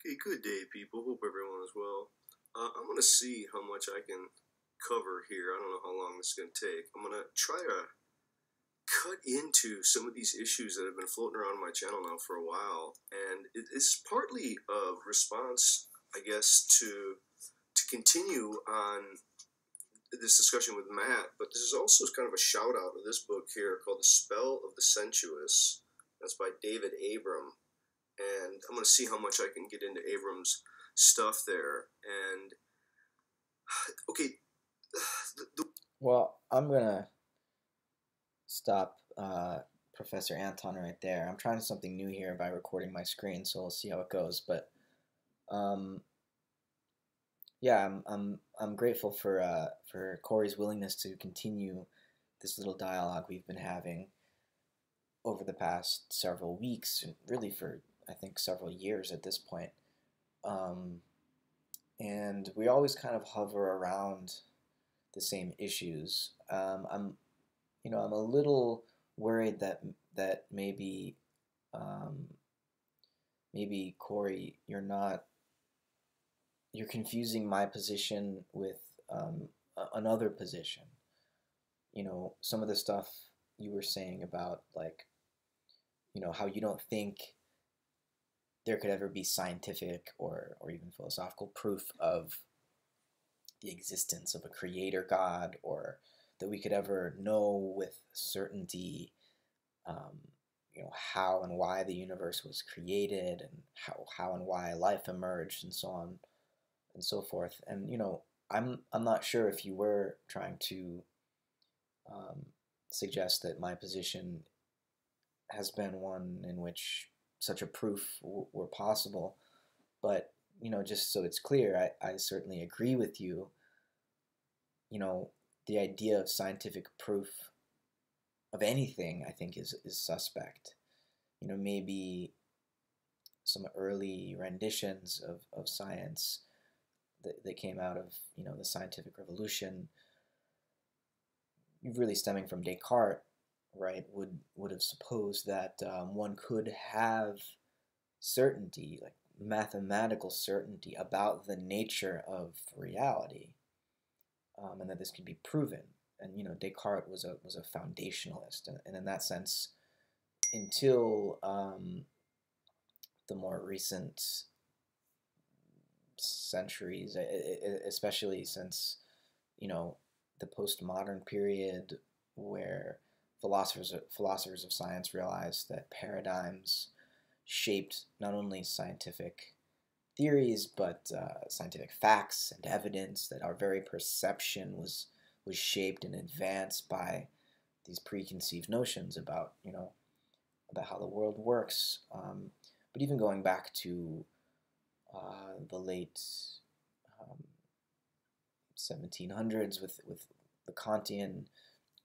Okay, good day, people. Hope everyone is well. I'm going to see how much I can cover here. I don't know how long this is going to take. I'm going to try to cut into some of these issues that have been floating around my channel now for a while. And it's partly a response, I guess, to continue on this discussion with Matt, but this is also kind of a shout out of this book here called The Spell of the Sensuous. That's by David Abram, and I'm going to see how much I can get into Abram's stuff there. And okay, Well, I'm gonna stop Professor Anton right there. I'm trying something new here by recording my screen, so we'll see how it goes. But um, yeah, I'm grateful for Corey's willingness to continue this little dialogue we've been having over the past several weeks, and really for I think several years at this point. Um, and we always kind of hover around the same issues. I'm a little worried that um, maybe Corey, you're confusing my position with another position. Some of the stuff you were saying about like how you don't think there could ever be scientific or even philosophical proof of the existence of a creator God, or that we could ever know with certainty um, how and why the universe was created, and how and why life emerged, and so on and so forth. And I'm not sure if you were trying to um, suggest that my position has been one in which such a proof were possible, but just so it's clear, I certainly agree with you. you know the idea of scientific proof of anything, I think, is suspect. Maybe some early renditions of science that came out of the scientific revolution, really stemming from Descartes, right, would have supposed that one could have certainty, like mathematical certainty, about the nature of reality, and that this could be proven. And Descartes was a foundationalist, and in that sense, until the more recent centuries, especially since you know the postmodern period, where philosophers of science realized that paradigms shaped not only scientific theories but scientific facts and evidence, that our very perception was shaped and advanced by these preconceived notions about how the world works. But even going back to the late um, 1700s with the Kantian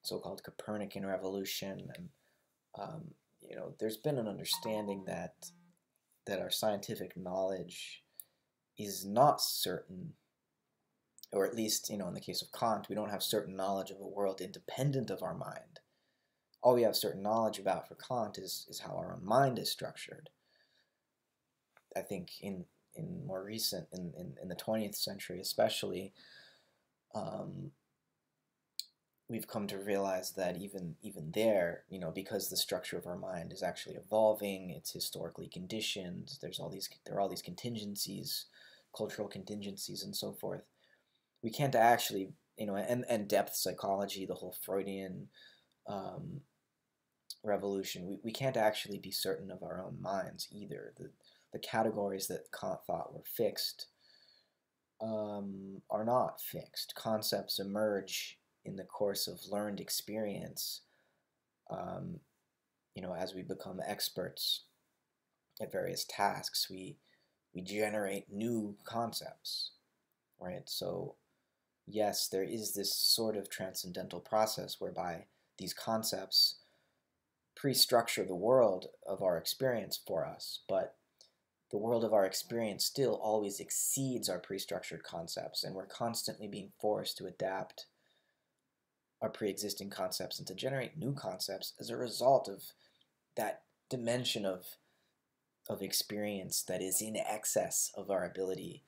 so-called Copernican revolution, and there's been an understanding that our scientific knowledge is not certain, or at least in the case of Kant, we don't have certain knowledge of a world independent of our mind. All we have certain knowledge about for Kant is how our own mind is structured. I think in more recent in the 20th century especially, um, we've come to realize that even there, because the structure of our mind is actually evolving, it's historically conditioned. There are all these contingencies, cultural contingencies, and so forth. We can't actually, and depth psychology, the whole Freudian um, revolution. We can't actually be certain of our own minds either. The categories that Kant thought were fixed are not fixed. Concepts emerge in the course of learned experience, um, as we become experts at various tasks, we generate new concepts, right? So yes, there is this sort of transcendental process whereby these concepts pre-structure the world of our experience for us, but the world of our experience still always exceeds our pre-structured concepts, and we're constantly being forced to adapt our pre-existing concepts and to generate new concepts as a result of that dimension of experience that is in excess of our ability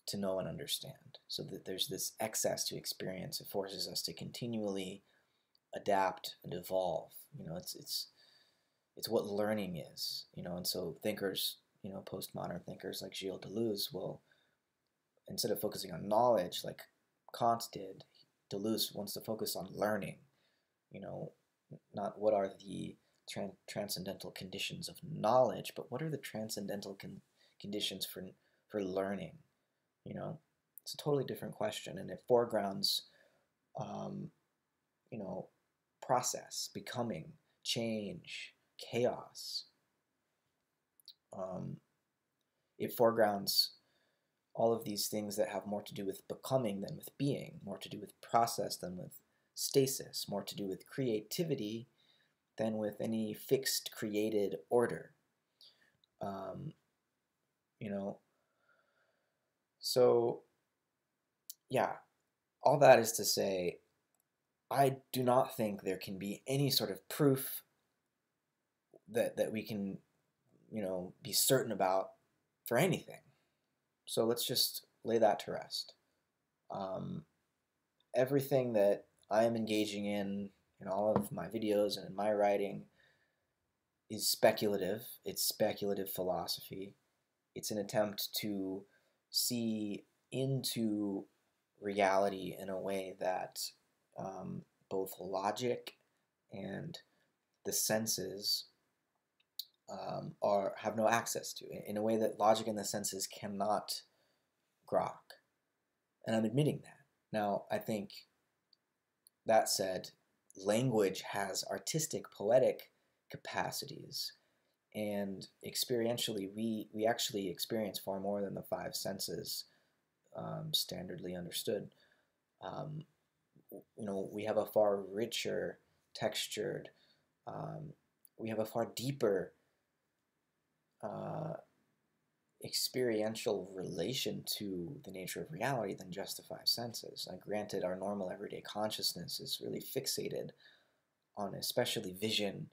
to know and understand. So that there's this excess to experience. It forces us to continually adapt and evolve. It's what learning is. And so thinkers, postmodern thinkers like Gilles Deleuze will, instead of focusing on knowledge like Kant did, Deleuze wants to focus on learning. Not what are the transcendental conditions of knowledge, but what are the transcendental conditions for learning. It's a totally different question, and it foregrounds process, becoming, change, chaos. It foregrounds all of these things that have more to do with becoming than with being, more to do with process than with stasis, more to do with creativity than with any fixed created order. So yeah, all that is to say, I do not think there can be any sort of proof that we can, be certain about for anything. So let's just lay that to rest. Everything that I am engaging in all of my videos and in my writing is speculative. It's speculative philosophy. It's an attempt to see into reality in a way that both logic and the senses have no access to, in a way that logic and the senses cannot grok. And I'm admitting that. Now, I think, that said, language has artistic, poetic capacities, and experientially, we actually experience far more than the five senses standardly understood. We have a far richer, textured, we have a far deeper experiential relation to the nature of reality than just the five senses. Granted, our normal everyday consciousness is really fixated on especially vision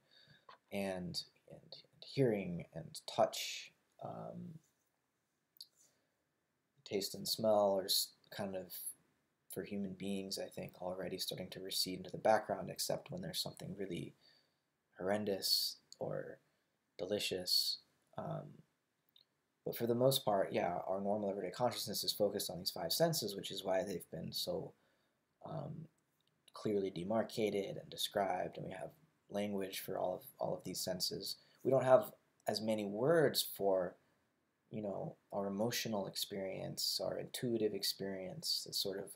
and hearing and touch. Taste and smell are kind of, for human beings, I think, already starting to recede into the background, except when there's something really horrendous or delicious. But for the most part, yeah, our normal everyday consciousness is focused on these five senses, which is why they've been so clearly demarcated and described, and we have language for all of these senses. We don't have as many words for, our emotional experience, our intuitive experience, the sort of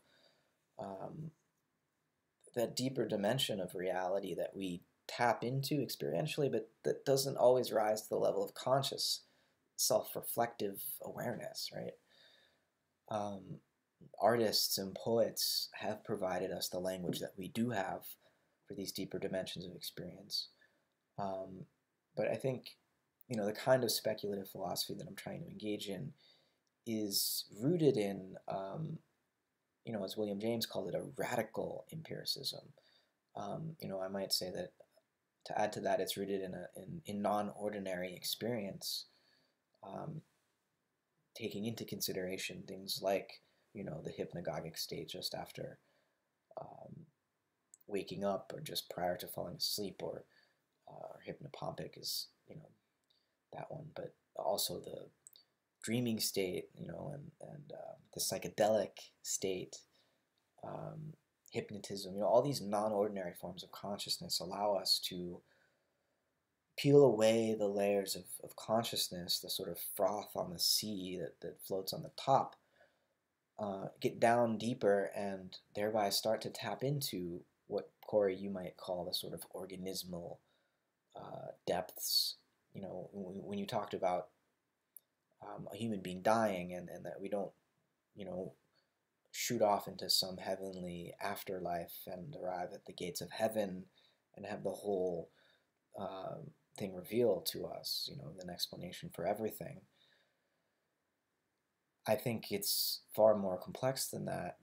that deeper dimension of reality that we tap into experientially, but that doesn't always rise to the level of conscious self-reflective awareness, right? Artists and poets have provided us the language that we do have for these deeper dimensions of experience. But I think, the kind of speculative philosophy that I'm trying to engage in is rooted in, as William James called it, a radical empiricism. I might say that, to add to that, it's rooted in non-ordinary experience. Taking into consideration things like, the hypnagogic state just after waking up, or just prior to falling asleep, or hypnopompic is, that one, but also the dreaming state, and the psychedelic state, hypnotism, all these non-ordinary forms of consciousness allow us to peel away the layers of consciousness, the sort of froth on the sea that floats on the top, get down deeper, and thereby start to tap into what, Corey, you might call the sort of organismal depths. When you talked about a human being dying, and that we don't, shoot off into some heavenly afterlife and arrive at the gates of heaven and have the whole thing revealed to us, an explanation for everything. I think it's far more complex than that.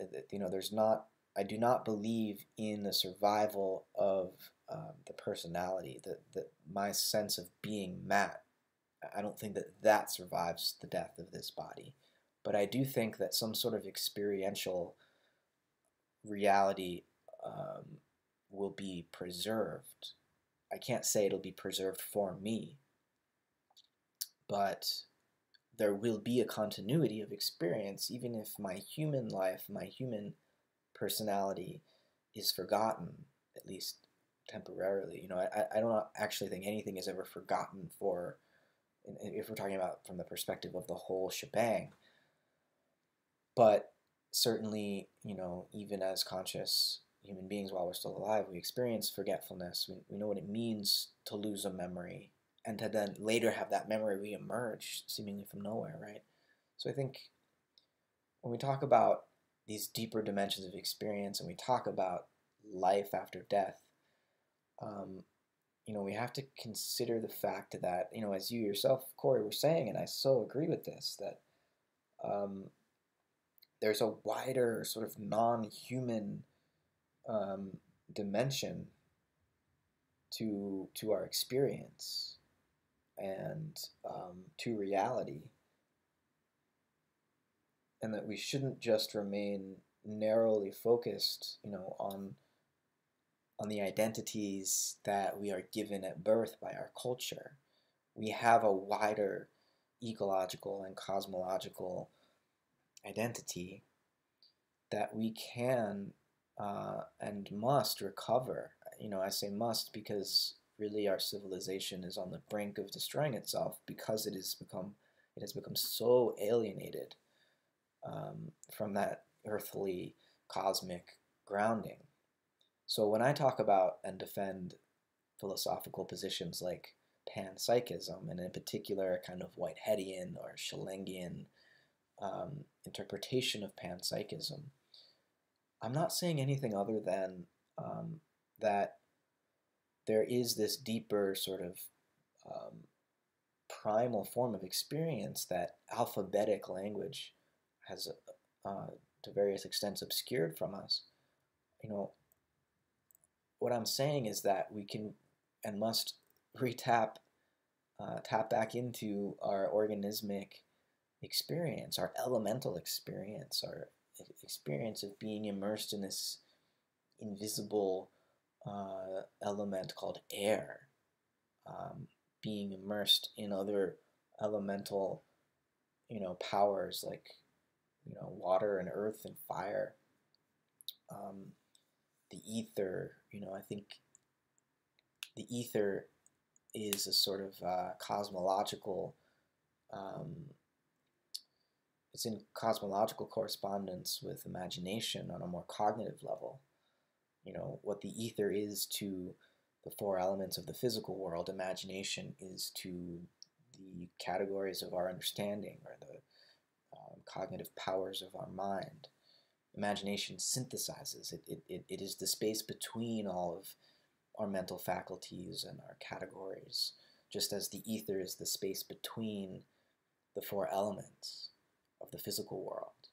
I do not believe in the survival of the personality, that my sense of being Matt I don't think that that survives the death of this body. But I do think that some sort of experiential reality will be preserved. I can't say it'll be preserved for me, but there will be a continuity of experience, even if my human life, my human personality is forgotten, at least temporarily. You know, I don't actually think anything is ever forgotten for, if we're talking about from the perspective of the whole shebang. But certainly, you know, even as conscious human beings while we're still alive, we experience forgetfulness. We know what it means to lose a memory and to then later have that memory reemerge seemingly from nowhere, right? So I think when we talk about these deeper dimensions of experience and we talk about life after death, you know, we have to consider the fact that, you know, as you yourself, Corey, were saying, and I so agree with this, that there's a wider sort of non-human dimension to our experience and to reality, and that we shouldn't just remain narrowly focused, you know, on the identities that we are given at birth by our culture. We have a wider ecological and cosmological identity that we can and must recover. You know, I say must because really our civilization is on the brink of destroying itself because it has become so alienated from that earthly cosmic grounding. So when I talk about and defend philosophical positions like Panpsychism, and in particular a kind of Whiteheadian or Schellengian interpretation of Panpsychism, I'm not saying anything other than that there is this deeper sort of primal form of experience that alphabetic language has, to various extents, obscured from us. You know, what I'm saying is that we can and must tap back into our organismic experience, our elemental experience, our experience of being immersed in this invisible element called air, being immersed in other elemental, you know, powers like, you know, water and earth and fire, the ether. You know, I think the ether is a sort of cosmological, it's in cosmological correspondence with imagination on a more cognitive level. You know, what the ether is to the four elements of the physical world, imagination is to the categories of our understanding or the cognitive powers of our mind. Imagination synthesizes. It is the space between all of our mental faculties and our categories, just as the ether is the space between the four elements of the physical world.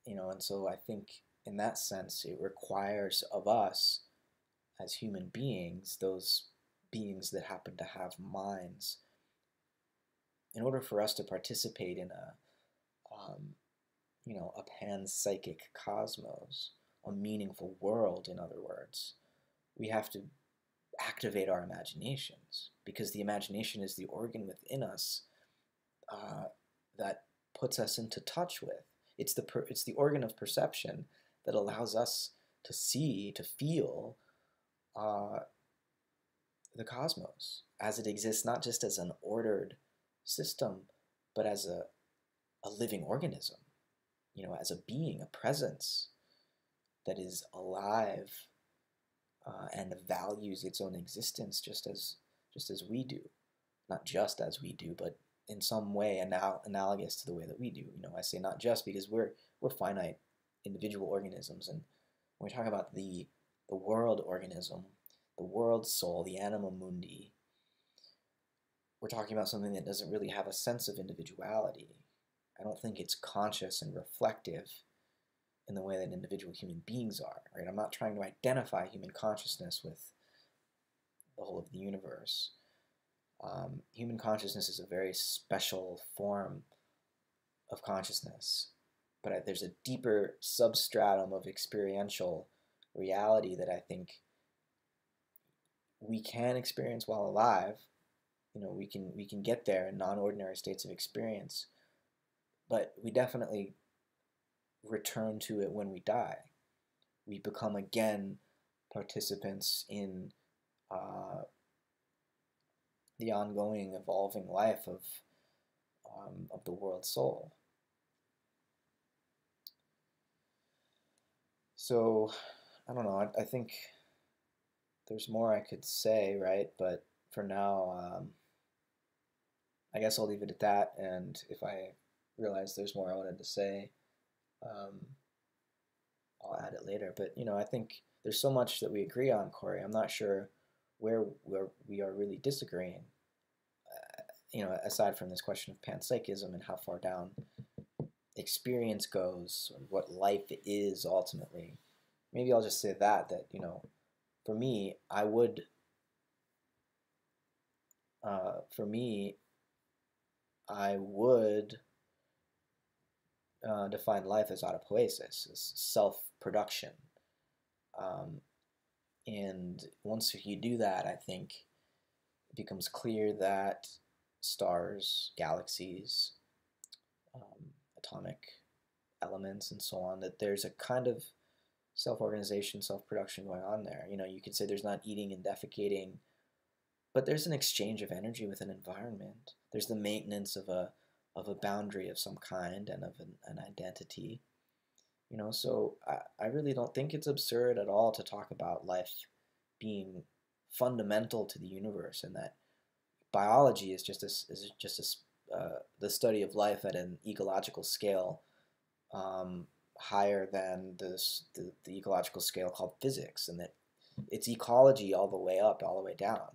You know, and so I think in that sense, it requires of us as human beings, those beings that happen to have minds, in order for us to participate in you know, a panpsychic cosmos, a meaningful world, in other words, we have to activate our imaginations, because the imagination is the organ within us that puts us into touch with. It's the organ of perception that allows us to see, to feel the cosmos as it exists, not just as an ordered system, but as a living organism, you know, as a being, a presence that is alive and values its own existence just as we do. Not just as we do, but in some way analogous to the way that we do. You know, I say not just because we're finite individual organisms, and when we talk about the world organism, the world soul, the anima mundi, we're talking about something that doesn't really have a sense of individuality. I don't think it's conscious and reflective in the way that individual human beings are, right? I'm not trying to identify human consciousness with the whole of the universe. Human consciousness is a very special form of consciousness, but there's a deeper substratum of experiential reality that I think we can experience while alive. We can get there in non-ordinary states of experience, but we definitely return to it when we die. We become again participants in the ongoing, evolving life of the world soul. So, I don't know. I think there's more I could say, right? But for now, I guess I'll leave it at that. And if I realize there's more I wanted to say, um, I'll add it later. But I think there's so much that we agree on, Corey. I'm not sure where we are really disagreeing. Aside from this question of panpsychism and how far down experience goes, or what life is ultimately. Maybe I'll just say that for me, I would. For me, I would define life as autopoiesis, as self-production. And once you do that, I think it becomes clear that stars, galaxies, atomic elements, and so on, that there's a kind of self-organization, self-production going on there. You could say there's not eating and defecating, but there's an exchange of energy with an environment. There's the maintenance of a boundary of some kind and of an identity. So I really don't think it's absurd at all to talk about life being fundamental to the universe, and that biology is just the study of life at an ecological scale higher than the ecological scale called physics, and that it's ecology all the way up, all the way down.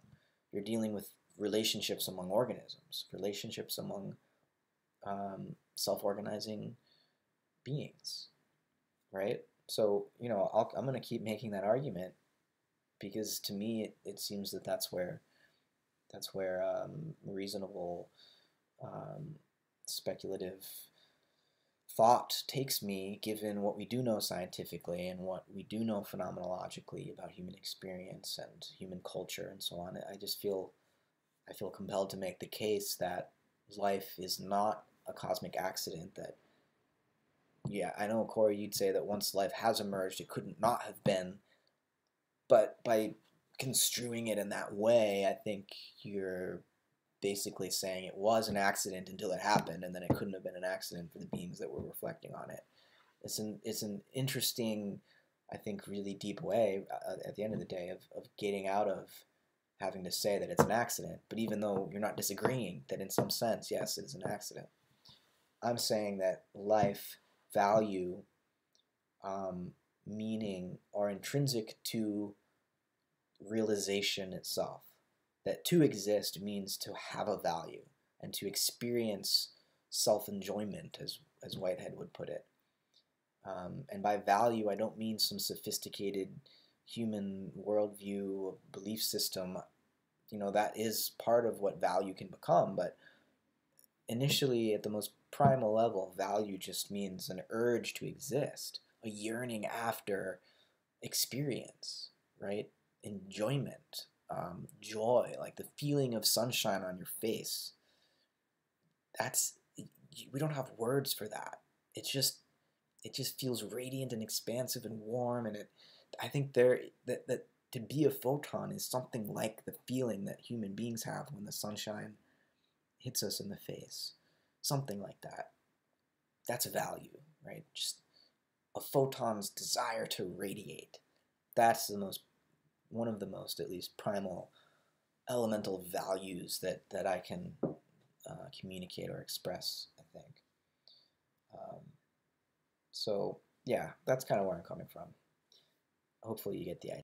You're dealing with relationships among organisms, relationships among self-organizing beings, right? So I'm going to keep making that argument, because to me it seems that that's where reasonable speculative thought takes me, given what we do know scientifically and what we do know phenomenologically about human experience and human culture and so on. I feel compelled to make the case that life is not a cosmic accident. That, yeah, I know, Corey, you'd say that once life has emerged, it couldn't not have been, but by construing it in that way, I think you're basically saying it was an accident until it happened, and then it couldn't have been an accident for the beings that were reflecting on it. It's an interesting, I think, really deep way at the end of the day of getting out of having to say that it's an accident. But even though you're not disagreeing that in some sense, yes, it is an accident, I'm saying that life, value, meaning are intrinsic to realization itself. That to exist means to have a value and to experience self-enjoyment, as Whitehead would put it. And by value, I don't mean some sophisticated human worldview, belief system. That is part of what value can become, but initially, at the most primal level, value just means an urge to exist, a yearning after experience, right? Enjoyment, joy, like the feeling of sunshine on your face. We don't have words for that. It just feels radiant and expansive and warm, and I think that to be a photon is something like the feeling that human beings have when the sunshine hits us in the face. Something like that. That's value, right? Just a photon's desire to radiate. That's one of the most, at least, primal elemental values that I can communicate or express, I think. So yeah, that's kind of where I'm coming from. Hopefully you get the idea.